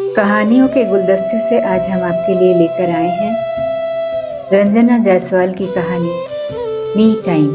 कहानियों के गुलदस्ते से आज हम आपके लिए लेकर आए हैं रंजना जायसवाल की कहानी मी टाइम।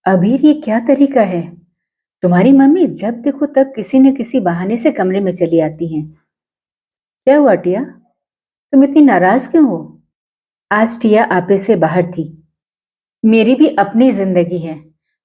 अबीर, ये क्या तरीका है? तुम्हारी मम्मी जब देखो तब किसी न किसी बहाने से कमरे में चली आती हैं। क्या हुआ टिया? तुम इतनी नाराज क्यों हो? आज टिया आपे से बाहर थी। मेरी भी अपनी जिंदगी है,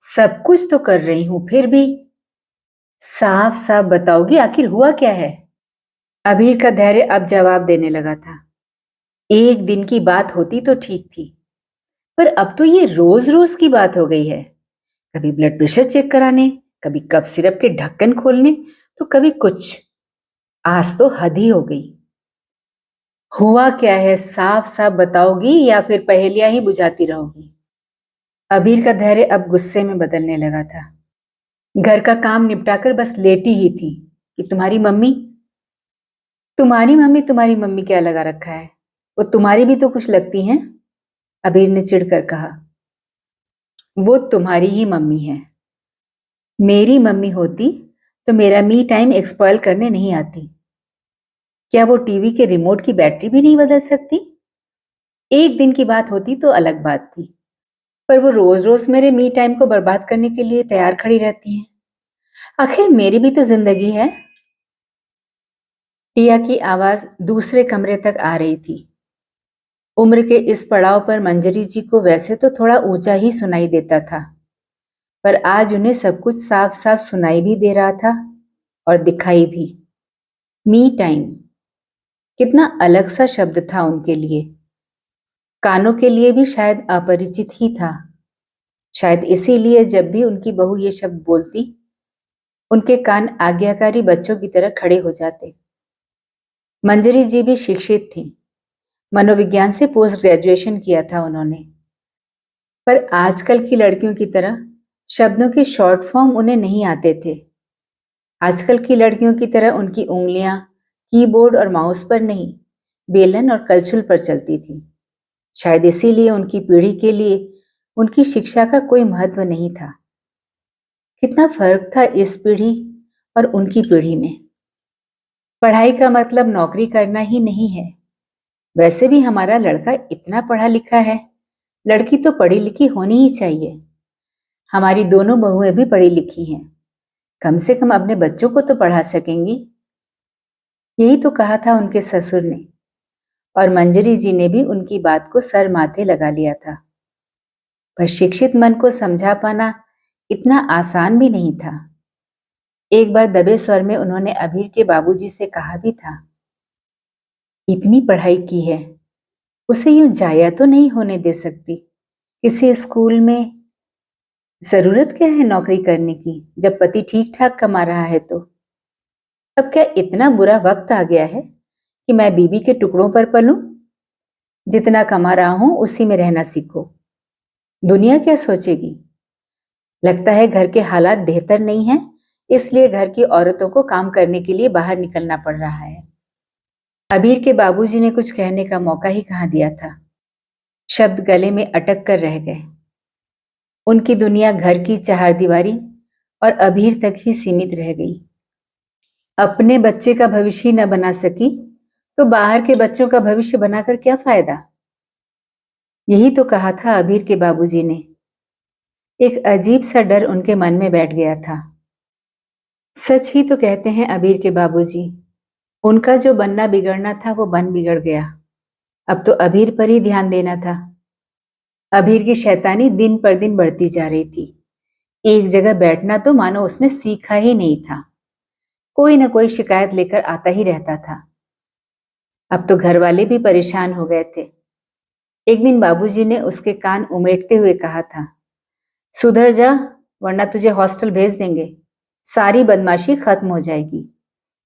सब कुछ तो कर रही हूं, फिर भी साफ साफ बताओगी आखिर हुआ क्या है? अबीर का धैर्य अब जवाब देने लगा था। एक दिन की बात होती तो ठीक थी, पर अब तो ये रोज रोज की बात हो गई है। कभी ब्लड प्रेशर चेक कराने, कभी कफ सिरप के ढक्कन खोलने, तो कभी कुछ। आज तो हद ही हो गई। हुआ क्या है, साफ साफ बताओगी या फिर पहेलियां ही बुझाती रहोगी? अबीर का धैर्य अब गुस्से में बदलने लगा था। घर का काम निपटाकर बस लेटी ही थी कि तुम्हारी मम्मी क्या लगा रखा है? वो तुम्हारी भी तो कुछ लगती हैं। अबीर ने चिढ़कर कहा। वो तुम्हारी ही मम्मी है। मेरी मम्मी होती तो मेरा मी टाइम एक्सपॉइल करने नहीं आती। क्या वो टीवी के रिमोट की बैटरी भी नहीं बदल सकती? एक दिन की बात होती तो अलग बात थी, पर वो रोज रोज मेरे मी टाइम को बर्बाद करने के लिए तैयार खड़ी रहती हैं। आखिर मेरी भी तो जिंदगी है। टिया की आवाज दूसरे कमरे तक आ रही थी। उम्र के इस पड़ाव पर मंजरी जी को वैसे तो थोड़ा ऊंचा ही सुनाई देता था, पर आज उन्हें सब कुछ साफ साफ सुनाई भी दे रहा था और दिखाई भी। मी टाइम कितना अलग सा शब्द था उनके लिए। कानों के लिए भी शायद अपरिचित ही था। शायद इसीलिए जब भी उनकी बहू ये शब्द बोलती, उनके कान आज्ञाकारी बच्चों की तरह खड़े हो जाते। मंजरी जी भी शिक्षित थी। मनोविज्ञान से पोस्ट ग्रेजुएशन किया था उन्होंने, पर आजकल की लड़कियों की तरह शब्दों के शॉर्ट फॉर्म उन्हें नहीं आते थे। आजकल की लड़कियों की तरह उनकी उंगलियां कीबोर्ड और माउस पर नहीं, बेलन और कलछुल पर चलती थी। शायद इसीलिए उनकी पीढ़ी के लिए उनकी शिक्षा का कोई महत्व नहीं था। कितना फर्क था इस पीढ़ी और उनकी पीढ़ी में। पढ़ाई का मतलब नौकरी करना ही नहीं है। वैसे भी हमारा लड़का इतना पढ़ा लिखा है, लड़की तो पढ़ी लिखी होनी ही चाहिए। हमारी दोनों बहुएं भी पढ़ी लिखी हैं, कम से कम अपने बच्चों को तो पढ़ा सकेंगी। यही तो कहा था उनके ससुर ने, और मंजरी जी ने भी उनकी बात को सर माथे लगा लिया था। पर शिक्षित मन को समझा पाना इतना आसान भी नहीं था। एक बार दबे स्वर में उन्होंने अबीर के बाबूजी से कहा भी था, इतनी पढ़ाई की है, उसे यूं जाया तो नहीं होने दे सकती किसी स्कूल में। जरूरत क्या है नौकरी करने की जब पति ठीक ठाक कमा रहा है? तो अब क्या इतना बुरा वक्त आ गया है कि मैं बीबी के टुकड़ों पर पलूं? जितना कमा रहा हूं उसी में रहना सीखो। दुनिया क्या सोचेगी? लगता है घर के हालात बेहतर नहीं हैं, इसलिए घर की औरतों को काम करने के लिए बाहर निकलना पड़ रहा है। अबीर के बाबूजी ने कुछ कहने का मौका ही कहाँ दिया था। शब्द गले में अटक कर रह गए। उनकी दुनिया घर की चारदीवारी और अबीर तक ही सीमित रह गई। अपने बच्चे का भविष्य न बना सकी तो बाहर के बच्चों का भविष्य बनाकर क्या फायदा? यही तो कहा था अबीर के बाबूजी ने। एक अजीब सा डर उनके मन में बैठ गया था। सच ही तो कहते हैं अबीर के बाबूजी, उनका जो बनना बिगड़ना था वो बन बिगड़ गया। अब तो अबीर पर ही ध्यान देना था। अबीर की शैतानी दिन पर दिन बढ़ती जा रही थी। एक जगह बैठना तो मानो उसने सीखा ही नहीं था। कोई ना कोई शिकायत लेकर आता ही रहता था। अब तो घर वाले भी परेशान हो गए थे। एक दिन बाबूजी ने उसके कान उमेटते हुए कहा था, सुधर जा वरना तुझे हॉस्टल भेज देंगे। सारी बदमाशी खत्म हो जाएगी,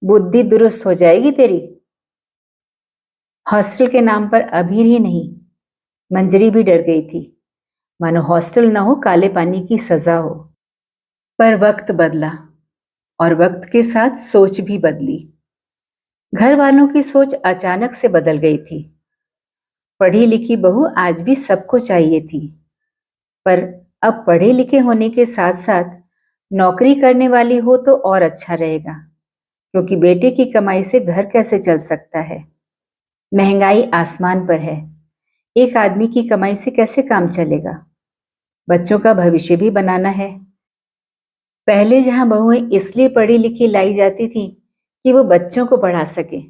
बुद्धि दुरुस्त हो जाएगी तेरी। हॉस्टल के नाम पर अबीर ही नहीं, मंजरी भी डर गई थी, मानो हॉस्टल ना हो काले पानी की सजा हो। पर वक्त बदला और वक्त के साथ सोच भी बदली। घर वालों की सोच अचानक से बदल गई थी। पढ़ी लिखी बहू आज भी सबको चाहिए थी, पर अब पढ़े लिखे होने के साथ साथ नौकरी करने वाली हो तो और अच्छा रहेगा, क्योंकि बेटे की कमाई से घर कैसे चल सकता है। महंगाई आसमान पर है। एक आदमी की कमाई से कैसे काम चलेगा। बच्चों का भविष्य भी बनाना है। पहले जहां बहुएं इसलिए पढ़ी लिखी लाई जाती थी कि वो बच्चों को पढ़ा सके,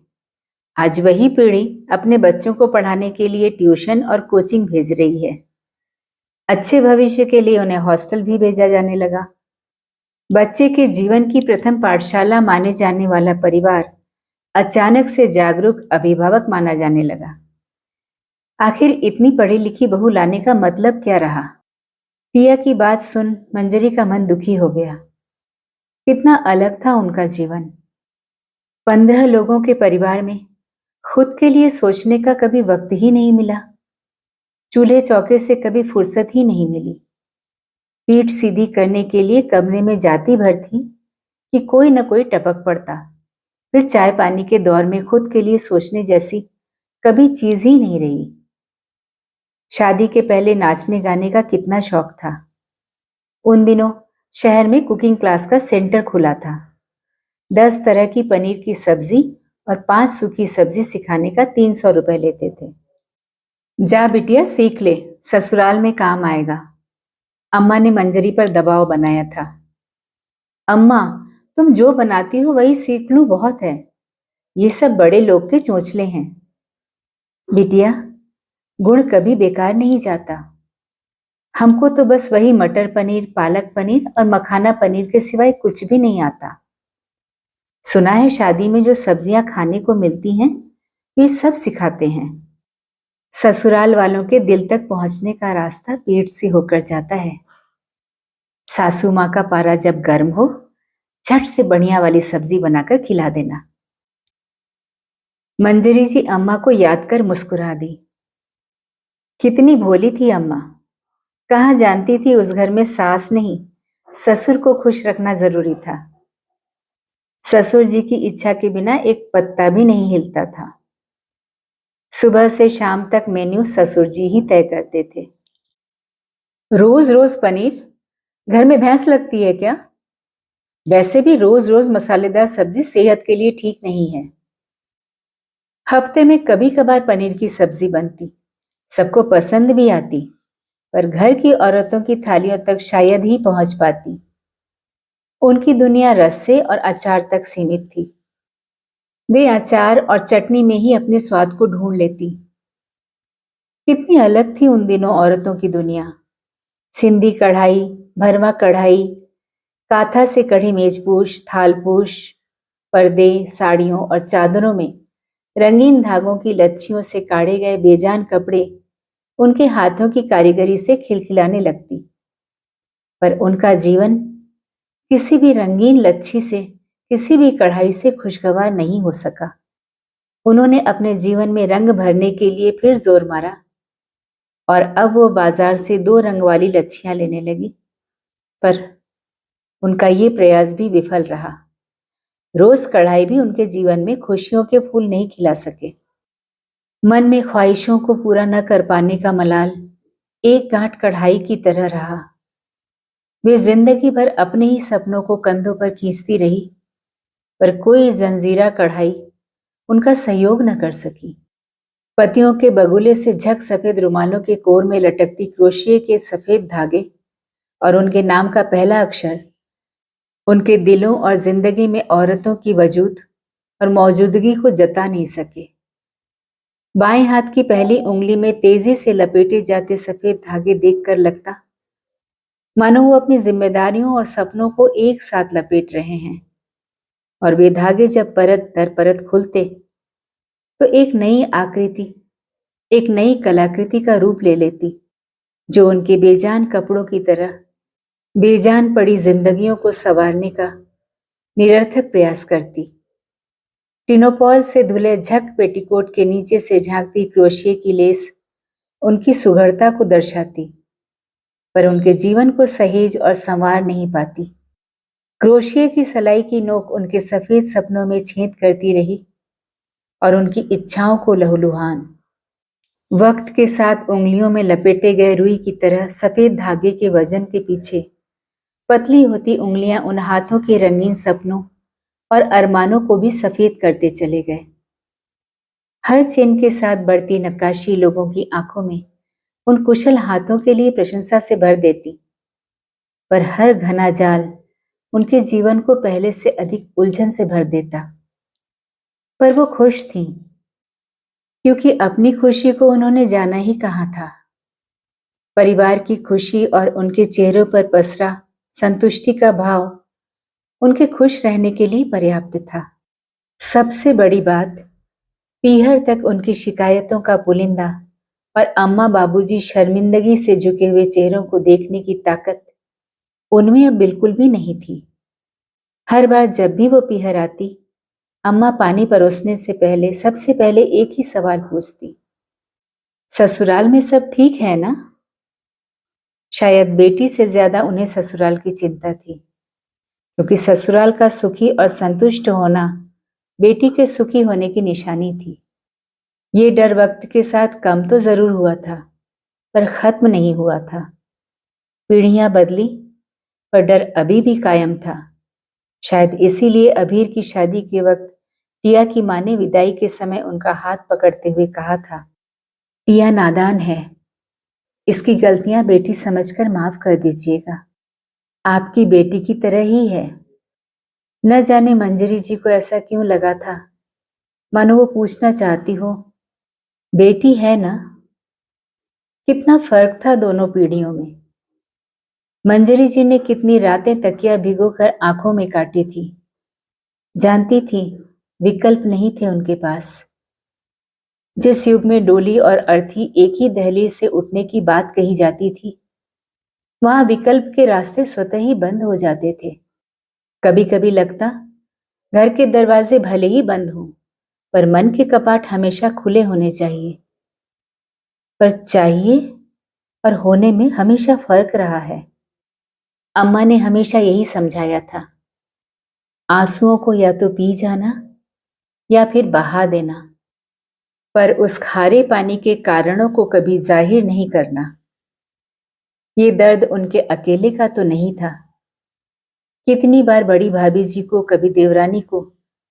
आज वही पीढ़ी अपने बच्चों को पढ़ाने के लिए ट्यूशन और कोचिंग भेज रही है। अच्छे भविष्य के लिए उन्हें हॉस्टल भी भेजा जाने लगा। बच्चे के जीवन की प्रथम पाठशाला माने जाने वाला परिवार अचानक से जागरूक अभिभावक माना जाने लगा। आखिर इतनी पढ़ी लिखी बहू लाने का मतलब क्या रहा। पिया की बात सुन मंजरी का मन दुखी हो गया। कितना अलग था उनका जीवन। 15 लोगों के परिवार में खुद के लिए सोचने का कभी वक्त ही नहीं मिला। चूल्हे चौके से कभी फुर्सत ही नहीं मिली। पीठ सीधी करने के लिए कमरे में जाती भर थी कि कोई न कोई टपक पड़ता। फिर चाय पानी के दौर में खुद के लिए सोचने जैसी कभी चीज ही नहीं रही। शादी के पहले नाचने गाने का कितना शौक था। उन दिनों शहर में कुकिंग क्लास का सेंटर खुला था। 10 तरह की पनीर की सब्जी और 5 सूखी सब्जी सिखाने का 300 रुपए लेते थे। जा बिटिया सीख ले, ससुराल में काम आएगा। अम्मा ने मंजरी पर दबाव बनाया था। अम्मा, तुम जो बनाती हो वही सीख लूं बहुत है। ये सब बड़े लोग के चोंचले हैं। बिटिया, गुण कभी बेकार नहीं जाता। हमको तो बस वही मटर पनीर, पालक पनीर और मखाना पनीर के सिवाय कुछ भी नहीं आता। सुना है शादी में जो सब्जियां खाने को मिलती हैं वे सब सिखाते हैं। ससुराल वालों के दिल तक पहुंचने का रास्ता पेट से होकर जाता है। सासू माँ का पारा जब गर्म हो, झट से बढ़िया वाली सब्जी बनाकर खिला देना। मंजरी जी अम्मा को याद कर मुस्कुरा दी। कितनी भोली थी अम्मा। कहाँ जानती थी उस घर में सास नहीं, ससुर को खुश रखना जरूरी था। ससुर जी की इच्छा के बिना एक पत्ता भी नहीं हिलता था। सुबह से शाम तक मेन्यू ससुर जी ही तय करते थे। रोज रोज पनीर, घर में भैंस लगती है क्या। वैसे भी रोज रोज मसालेदार सब्जी सेहत के लिए ठीक नहीं है। हफ्ते में कभी कभार पनीर की सब्जी बनती, सबको पसंद भी आती, पर घर की औरतों की थालियों तक शायद ही पहुंच पाती। उनकी दुनिया रस्से और अचार तक सीमित थी। वे अचार और चटनी में ही अपने स्वाद को ढूंढ लेती। कितनी अलग थी उन दिनों औरतों की दुनिया। सिंधी कढ़ाई, भरवा कढ़ाई, काथा से कढ़ी मेजपोश, थालपोश, पर्दे, साड़ियों और चादरों में रंगीन धागों की लच्छियों से काढ़े गए बेजान कपड़े उनके हाथों की कारीगरी से खिलखिलाने लगती। पर उनका जीवन किसी भी रंगीन लच्छी से, किसी भी कढ़ाई से खुशगवार नहीं हो सका। उन्होंने अपने जीवन में रंग भरने के लिए फिर जोर मारा और अब वो बाजार से 2 रंग वाली लच्छियां लेने लगी। पर उनका ये प्रयास भी विफल रहा। रोज कढ़ाई भी उनके जीवन में खुशियों के फूल नहीं खिला सके। मन में ख्वाहिशों को पूरा न कर पाने का मलाल एक गांठ कढ़ाई की तरह रहा। वे जिंदगी भर अपने ही सपनों को कंधों पर खींचती रही, पर कोई जंजीरा कढ़ाई उनका सहयोग न कर सकी। पतियों के बगुले से झक सफेद रुमालों के कोर में लटकती क्रोशिये के सफेद धागे और उनके नाम का पहला अक्षर उनके दिलों और जिंदगी में औरतों की वजूद और मौजूदगी को जता नहीं सके। बाएं हाथ की पहली उंगली में तेजी से लपेटे जाते सफेद धागे देखकर लगता मानो वो अपनी जिम्मेदारियों और सपनों को एक साथ लपेट रहे हैं। और वे धागे जब परत दर परत खुलते तो एक नई आकृति, एक नई कलाकृति का रूप ले लेती, जो उनके बेजान कपड़ों की तरह बेजान पड़ी जिंदगियों को संवारने का निरर्थक प्रयास करती। टिनोपॉल से धुले झक पेटीकोट के नीचे से झांकती क्रोशिये की लेस उनकी सुघड़ता को दर्शाती, पर उनके जीवन को सहेज और संवार नहीं पाती। क्रोशिये की सलाई की नोक उनके सफेद सपनों में छेद करती रही और उनकी इच्छाओं को लहूलुहान। वक्त के साथ उंगलियों में लपेटे गए रुई की तरह सफेद धागे के वजन के पीछे पतली होती उंगलियां उन हाथों के रंगीन सपनों और अरमानों को भी सफेद करते चले गए। हर चेन के साथ बढ़ती नक्काशी लोगों की आंखों में उन कुशल हाथों के लिए प्रशंसा से भर देती, पर हर घना जाल उनके जीवन को पहले से अधिक उलझन से भर देता। पर वो खुश थीं, क्योंकि अपनी खुशी को उन्होंने जाना ही कहाँ था। परिवार की खुशी और उनके चेहरों पर पसरा संतुष्टि का भाव उनके खुश रहने के लिए पर्याप्त था। सबसे बड़ी बात, पीहर तक उनकी शिकायतों का पुलिंदा और अम्मा बाबूजी शर्मिंदगी से झुके हुए चेहरों को देखने की ताकत उनमें अब बिल्कुल भी नहीं थी। हर बार जब भी वो पीहर आती, अम्मा पानी परोसने से पहले सबसे पहले एक ही सवाल पूछती, ससुराल में सब ठीक है ना? शायद बेटी से ज्यादा उन्हें ससुराल की चिंता थी, क्योंकि ससुराल का सुखी और संतुष्ट होना बेटी के सुखी होने की निशानी थी। ये डर वक्त के साथ कम तो जरूर हुआ था, पर खत्म नहीं हुआ था। पीढ़ियां बदली, पर डर अभी भी कायम था। शायद इसीलिए अभीर की शादी के वक्त टिया की मां ने विदाई के समय उनका हाथ पकड़ते हुए कहा था, टिया नादान है, इसकी गलतियां बेटी समझकर माफ कर दीजिएगा। आपकी बेटी की तरह ही है। न जाने मंजरी जी को ऐसा क्यों लगा था, मानो वो पूछना चाहती हो, बेटी है ना? कितना फर्क था दोनों पीढ़ियों में। मंजरी जी ने कितनी रातें तकिया भिगोकर आंखों में काटी थी। जानती थी विकल्प नहीं थे उनके पास। जिस युग में डोली और अर्थी एक ही दहलीज से उठने की बात कही जाती थी, वहां विकल्प के रास्ते स्वतः ही बंद हो जाते थे। कभी कभी लगता घर के दरवाजे भले ही बंद हों, पर मन के कपाट हमेशा खुले होने चाहिए। पर चाहिए और होने में हमेशा फर्क रहा है। अम्मा ने हमेशा यही समझाया था, आंसुओं को या तो पी जाना या फिर बहा देना, पर उस खारे पानी के कारणों को कभी जाहिर नहीं करना। ये दर्द उनके अकेले का तो नहीं था। कितनी बार बड़ी भाभी जी को, कभी देवरानी को,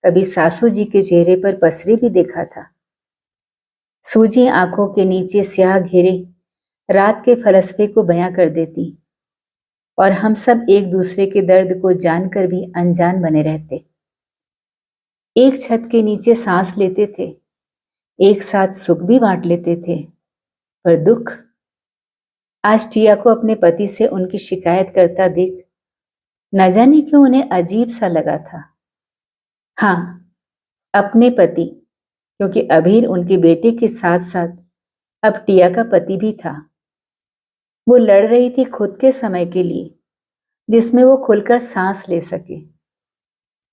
कभी सासू जी के चेहरे पर पसरे भी देखा था। सूजी आंखों के नीचे स्याह घेरे रात के फलसफे को बयां कर देती, और हम सब एक दूसरे के दर्द को जानकर भी अनजान बने रहते। एक छत के नीचे सांस लेते थे, एक साथ सुख भी बांट लेते थे, पर दुख। आज टिया को अपने पति से उनकी शिकायत करता देख न जाने क्यों उन्हें अजीब सा लगा था। हाँ, अपने पति, क्योंकि अभीर उनके बेटे के साथ साथ अब टिया का पति भी था। वो लड़ रही थी खुद के समय के लिए, जिसमें वो खुलकर सांस ले सके,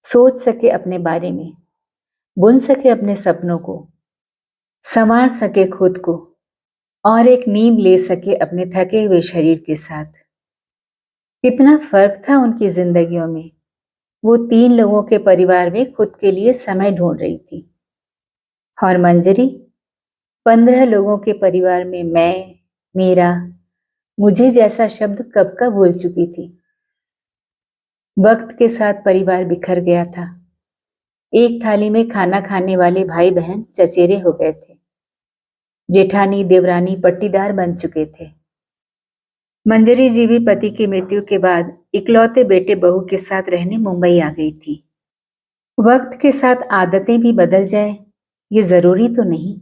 सोच सके अपने बारे में, बुन सके अपने सपनों को, संवार सके खुद को, और एक नींद ले सके अपने थके हुए शरीर के साथ। कितना फर्क था उनकी जिंदगियों में। वो 3 लोगों के परिवार में खुद के लिए समय ढूंढ रही थी, और मंजरी 15 लोगों के परिवार में मैं, मेरा, मुझे जैसा शब्द कब का भूल चुकी थी। वक्त के साथ परिवार बिखर गया था। एक थाली में खाना खाने वाले भाई बहन चचेरे हो गए थे। जेठानी देवरानी पट्टीदार बन चुके थे। मंजरी जी भी पति की मृत्यु के बाद इकलौते बेटे बहू के साथ रहने मुंबई आ गई थी। वक्त के साथ आदतें भी बदल जाए, ये जरूरी तो नहीं।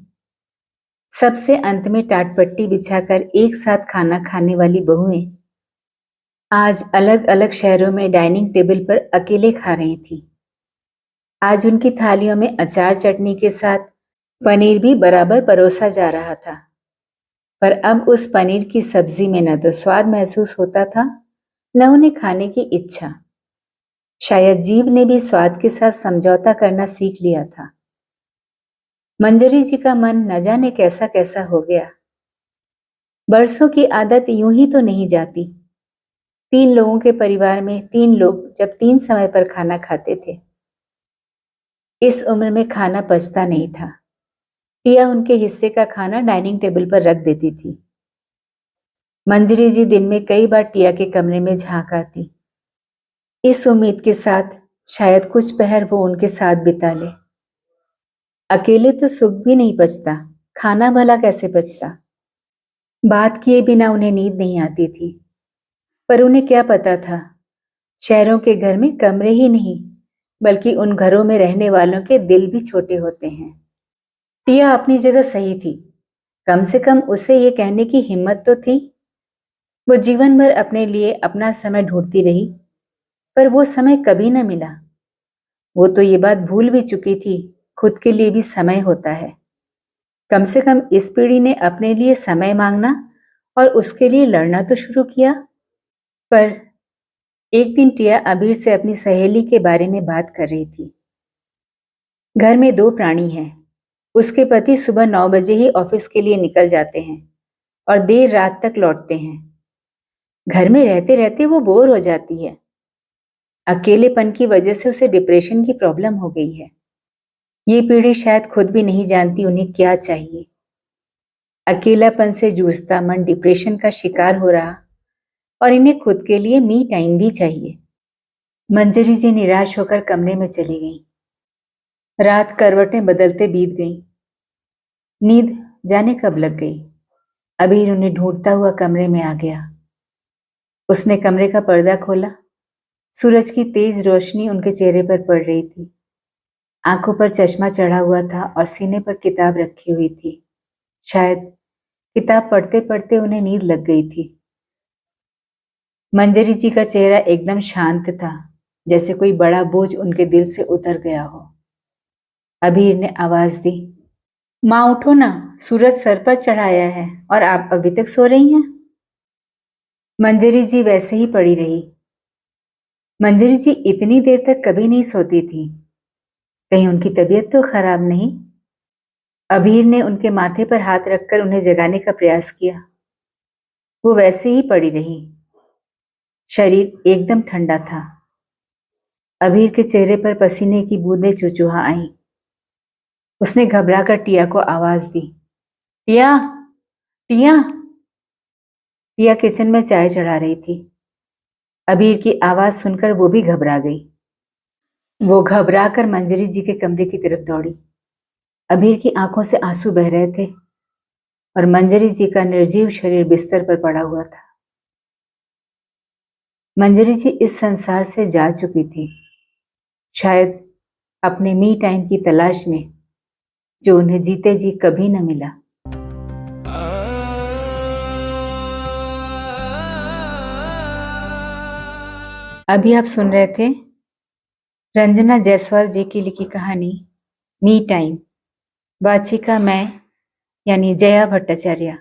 सबसे अंत में टाटपट्टी बिछाकर एक साथ खाना खाने वाली बहुएं आज अलग अलग शहरों में डाइनिंग टेबल पर अकेले खा रही थी। आज उनकी थालियों में अचार चटनी के साथ पनीर भी बराबर परोसा जा रहा था, पर अब उस पनीर की सब्जी में न तो स्वाद महसूस होता था, न उन्हें खाने की इच्छा। शायद जीभ ने भी स्वाद के साथ समझौता करना सीख लिया था। मंजरी जी का मन न जाने कैसा कैसा हो गया। बरसों की आदत यूं ही तो नहीं जाती। 3 लोगों के परिवार में 3 लोग जब 3 समय पर खाना खाते थे, इस उम्र में खाना पचता नहीं था। टिया उनके हिस्से का खाना डाइनिंग टेबल पर रख देती थी। मंजरी जी दिन में कई बार टिया के कमरे में झांक आती, इस उम्मीद के साथ शायद कुछ पहर वो उनके साथ बिता ले। अकेले तो सुख भी नहीं पचता, खाना भला कैसे पचता। बात किए बिना उन्हें नींद नहीं आती थी, पर उन्हें क्या पता था, शहरों के घर में कमरे ही नहीं बल्कि उन घरों में रहने वालों के दिल भी छोटे होते हैं। टिया अपनी जगह सही थी, कम से कम उसे ये कहने की हिम्मत तो थी। वो जीवन भर अपने लिए अपना समय ढूंढती रही, पर वो समय कभी न मिला। वो तो ये बात भूल भी चुकी थी, खुद के लिए भी समय होता है। कम से कम इस पीढ़ी ने अपने लिए समय मांगना और उसके लिए लड़ना तो शुरू किया। पर एक दिन टिया अबीर से अपनी सहेली के बारे में बात कर रही थी। घर में दो प्राणी हैं। उसके पति सुबह 9 बजे ही ऑफिस के लिए निकल जाते हैं और देर रात तक लौटते हैं। घर में रहते रहते वो बोर हो जाती है। अकेलेपन की वजह से उसे डिप्रेशन की प्रॉब्लम हो गई है। ये पीढ़ी शायद खुद भी नहीं जानती उन्हें क्या चाहिए। अकेलापन से जूझता मन डिप्रेशन का शिकार हो रहा और इन्हें खुद के लिए मी टाइम भी चाहिए। मंजरी जी निराश होकर कमरे में चली गई। रात करवटें बदलते बीत गई। नींद जाने कब लग गई। अबीर उन्हें ढूंढता हुआ कमरे में आ गया। उसने कमरे का पर्दा खोला। सूरज की तेज रोशनी उनके चेहरे पर पड़ रही थी। आंखों पर चश्मा चढ़ा हुआ था और सीने पर किताब रखी हुई थी। शायद किताब पढ़ते पढ़ते उन्हें नींद लग गई थी। मंजरी जी का चेहरा एकदम शांत था, जैसे कोई बड़ा बोझ उनके दिल से उतर गया हो। अबीर ने आवाज दी, माँ उठो ना, सूरज सर पर चढ़ाया है और आप अभी तक सो रही हैं। मंजरी जी वैसे ही पड़ी रही। मंजरी जी इतनी देर तक कभी नहीं सोती थी। कहीं उनकी तबीयत तो खराब नहीं। अबीर ने उनके माथे पर हाथ रखकर उन्हें जगाने का प्रयास किया। वो वैसे ही पड़ी रही। शरीर एकदम ठंडा था। अबीर के चेहरे पर पसीने की बूंदें चुचुहा आईं। उसने घबराकर टिया को आवाज दी, टिया, टिया। टिया किचन में चाय चढ़ा रही थी। अबीर की आवाज सुनकर वो भी घबरा गई। वो घबराकर मंजरी जी के कमरे की तरफ दौड़ी। अबीर की आंखों से आंसू बह रहे थे और मंजरी जी का निर्जीव शरीर बिस्तर पर पड़ा हुआ था। मंजरी जी इस संसार से जा चुकी थी, शायद अपने मी टाइम की तलाश में, जो उन्हें जीते जी कभी न मिला। अभी आप सुन रहे थे रंजना जायसवाल जी की लिखी कहानी मी टाइम। वाचिका मैं यानी जया भट्टाचार्य।